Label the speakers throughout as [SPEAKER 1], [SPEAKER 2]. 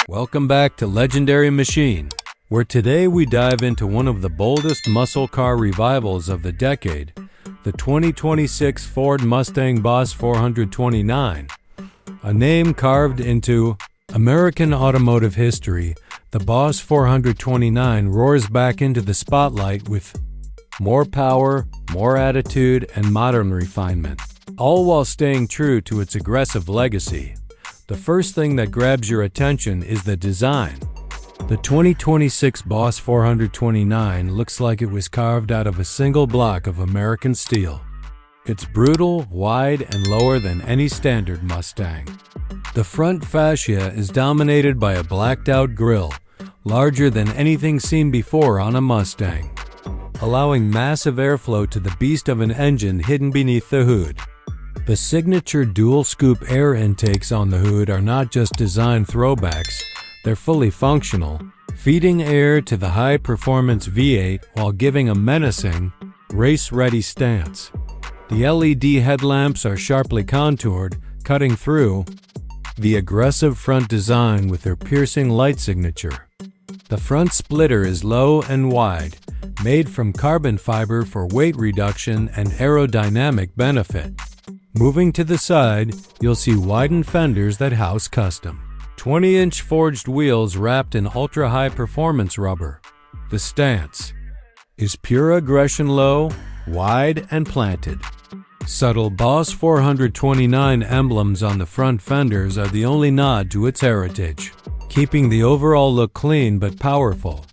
[SPEAKER 1] Welcome back to Legendary Machine, where today we dive into one of the boldest muscle car revivals of the decade, the 2026 Ford Mustang Boss 429. A name carved into American automotive history, the Boss 429 roars back into the spotlight with more power, more attitude, and modern refinement, all while staying true to its aggressive legacy. The first thing that grabs your attention is the design. The 2026 Boss 429 looks like it was carved out of a single block of American steel. It's brutal, wide, and lower than any standard Mustang. The front fascia is dominated by a blacked-out grille, larger than anything seen before on a Mustang, allowing massive airflow to the beast of an engine hidden beneath the hood. The signature dual-scoop air intakes on the hood are not just design throwbacks, they're fully functional, feeding air to the high-performance V8 while giving a menacing, race-ready stance. The LED headlamps are sharply contoured, cutting through the aggressive front design with their piercing light signature. The front splitter is low and wide, made from carbon fiber for weight reduction and aerodynamic benefit. Moving to the side, you'll see widened fenders that house custom 20-inch forged wheels wrapped in ultra-high performance rubber. The stance is pure aggression, low, wide, and planted. Subtle Boss 429 emblems on the front fenders are the only nod to its heritage, keeping the overall look clean but powerful.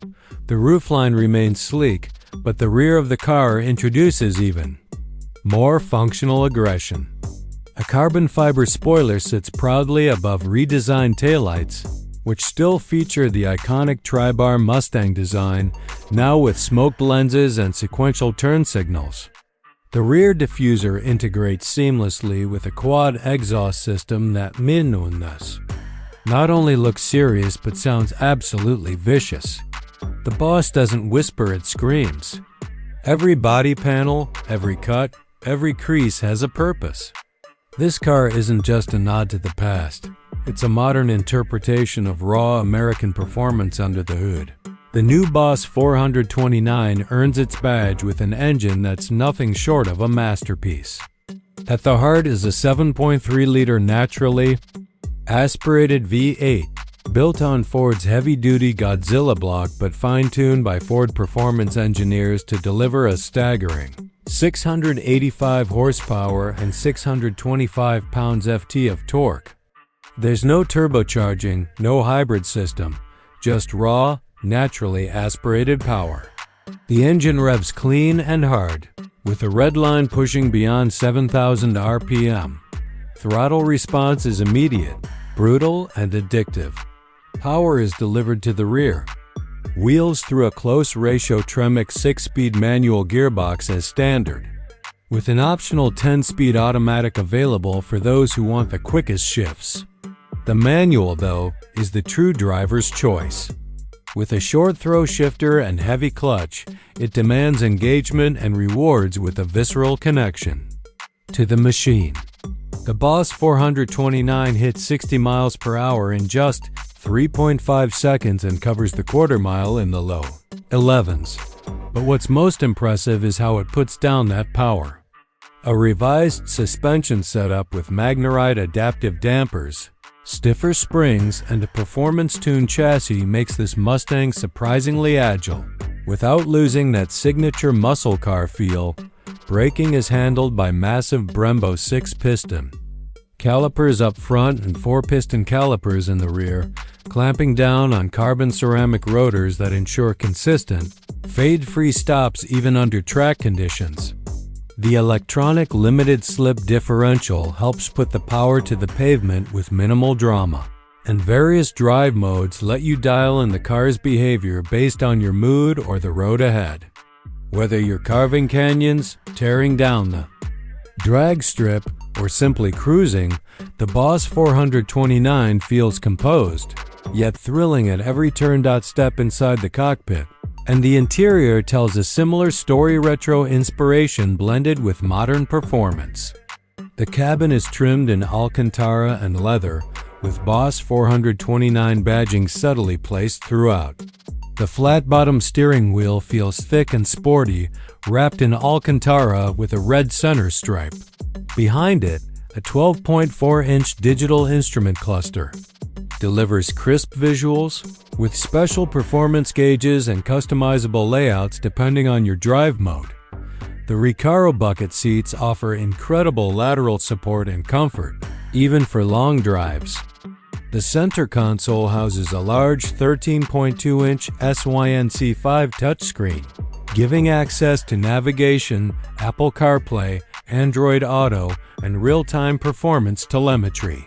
[SPEAKER 1] The roofline remains sleek, but the rear of the car introduces even more functional aggression. A carbon fiber spoiler sits proudly above redesigned taillights, which still feature the iconic tri-bar Mustang design, now with smoked lenses and sequential turn signals. The rear diffuser integrates seamlessly with a quad exhaust system that not only looks serious but sounds absolutely vicious. The Boss doesn't whisper, it screams. Every body panel, every cut, every crease has a purpose. This car isn't just a nod to the past, it's a modern interpretation of raw American performance under the hood. The new Boss 429 earns its badge with an engine that's nothing short of a masterpiece. At the heart is a 7.3-liter naturally aspirated V8, built on Ford's heavy-duty Godzilla block but fine-tuned by Ford performance engineers to deliver a staggering 685 horsepower and 625 pounds-ft of torque. There's no turbocharging, no hybrid system, just raw, naturally aspirated power. The engine revs clean and hard, with the red line pushing beyond 7,000 RPM. Throttle response is immediate, brutal, and addictive. Power is delivered to the rear. Wheels through a close ratio Tremec 6-speed manual gearbox as standard, with an optional 10-speed automatic available for those who want the quickest shifts. The manual, though, is the true driver's choice. With a short throw shifter and heavy clutch, it demands engagement and rewards with a visceral connection to the machine. The Boss 429 hits 60 miles per hour in just 3.5 seconds and covers the quarter mile in the low 11s. But what's most impressive is how it puts down that power. A revised suspension setup with Magnerite adaptive dampers, stiffer springs, and a performance-tuned chassis makes this Mustang surprisingly agile. Without losing that signature muscle car feel, braking is handled by massive Brembo 6-piston calipers up front and 4-piston calipers in the rear, clamping down on carbon ceramic rotors that ensure consistent, fade-free stops even under track conditions. The electronic limited slip differential helps put the power to the pavement with minimal drama, and various drive modes let you dial in the car's behavior based on your mood or the road ahead. Whether you're carving canyons, tearing down the drag strip, or simply cruising, the Boss 429 feels composed, yet thrilling at every turn. Step inside the cockpit. And the interior tells a similar story, retro inspiration blended with modern performance. The cabin is trimmed in Alcantara and leather, with Boss 429 badging subtly placed throughout. The flat-bottom steering wheel feels thick and sporty, wrapped in Alcantara with a red center stripe. Behind it, a 12.4-inch digital instrument cluster delivers crisp visuals, with special performance gauges and customizable layouts depending on your drive mode. The Recaro bucket seats offer incredible lateral support and comfort, even for long drives. The center console houses a large 13.2-inch SYNC5 touchscreen, giving access to navigation, Apple CarPlay, Android Auto, and real-time performance telemetry.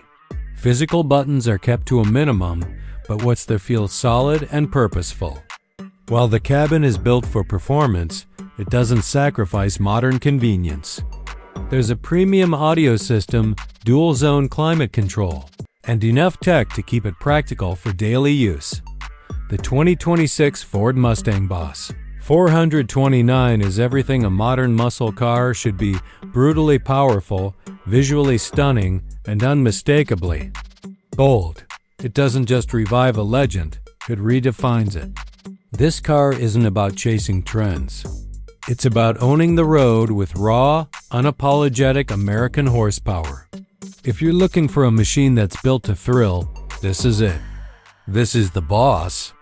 [SPEAKER 1] Physical buttons are kept to a minimum, but what's there feels solid and purposeful. While the cabin is built for performance, it doesn't sacrifice modern convenience. There's a premium audio system, dual-zone climate control, and enough tech to keep it practical for daily use. The 2026 Ford Mustang Boss 429 is everything a modern muscle car should be: brutally powerful, visually stunning, and unmistakably bold. It doesn't just revive a legend, it redefines it. This car isn't about chasing trends. It's about owning the road with raw, unapologetic American horsepower. If you're looking for a machine that's built to thrill, this is it. This is the Boss.